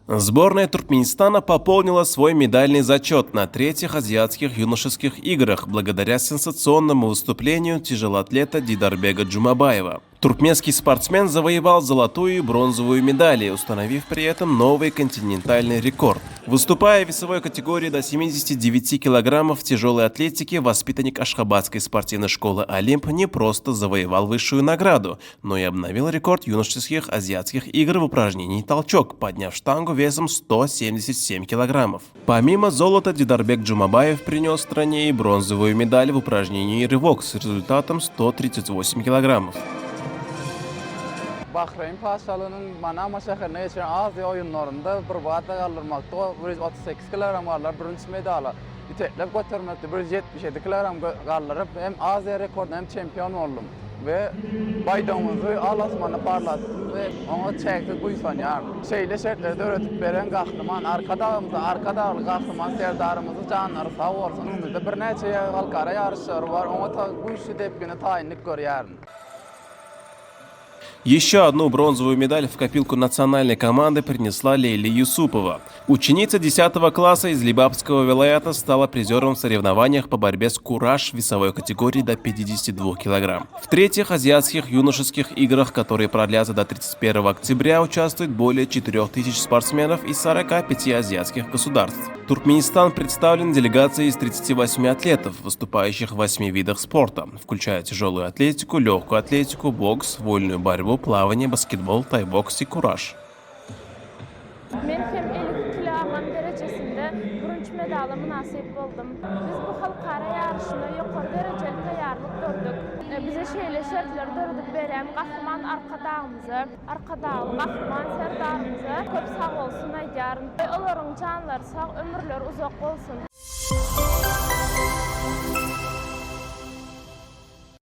Сборная Туркменистана пополнила свой медальный зачет на третьих азиатских юношеских играх благодаря сенсационному выступлению тяжелоатлета Дидарбега Джумабаева. Туркменский спортсмен завоевал золотую и бронзовую медали, установив при этом новый континентальный рекорд. Выступая в весовой категории до 79 килограммов в тяжелой атлетике, воспитанник Ашхабадской спортивной школы «Олимп» не просто завоевал высшую награду, но и обновил рекорд юношеских азиатских игр в упражнении «Толчок», подняв штангу весом 177 килограммов. Помимо золота, Дидарбек Джумабаев принес стране и бронзовую медаль в упражнении «Рывок» с результатом 138 килограммов. Bahreyn Paşalı'nın Manama şehrine geçen Azya oyunlarında bir vada kaldırmakta. 138 kilogram kaldırıp birinci medala iteklep götürmekte. 177 kilogram kaldırıp hem Azya rekordu hem şampiyon oldum. Ve baydağımızı Alasman'da parlattım ve ona çektik bu insan yani. Şeyle şartlarda öğretip veren kahraman, arka dağlı kahraman serdarımızı canları sağ olsun. Önümüzde bir neçe halkara yarışları var. Ona bu işi tepkini tayinlik görüyorum. Еще одну бронзовую медаль в копилку национальной команды принесла Лейли Юсупова. Ученица 10 класса из Либабского вилаята стала призером в соревнованиях по борьбе с кураж в весовой категории до 52 килограмм. В третьих азиатских юношеских играх, которые продлятся до 31 октября, участвует более 4000 спортсменов из 45 азиатских государств. Туркменистан представлен делегацией из 38 атлетов, выступающих в 8 видах спорта, включая тяжелую атлетику, легкую атлетику, бокс, вольную борьбу, плавание, баскетбол, тайбокс и кураж. Men hem 50 kilogram derecesinde bronz medalımı nasip buldum. Biz bu halkara yarışına yukarı dereceli tayarlık gördük. Bize şeyle şartlarda ödüp veren kahraman arka dağlı kahraman serdarımızı köp sağ olsun aydarın. Onların canları sağ, ömürler uzak olsun.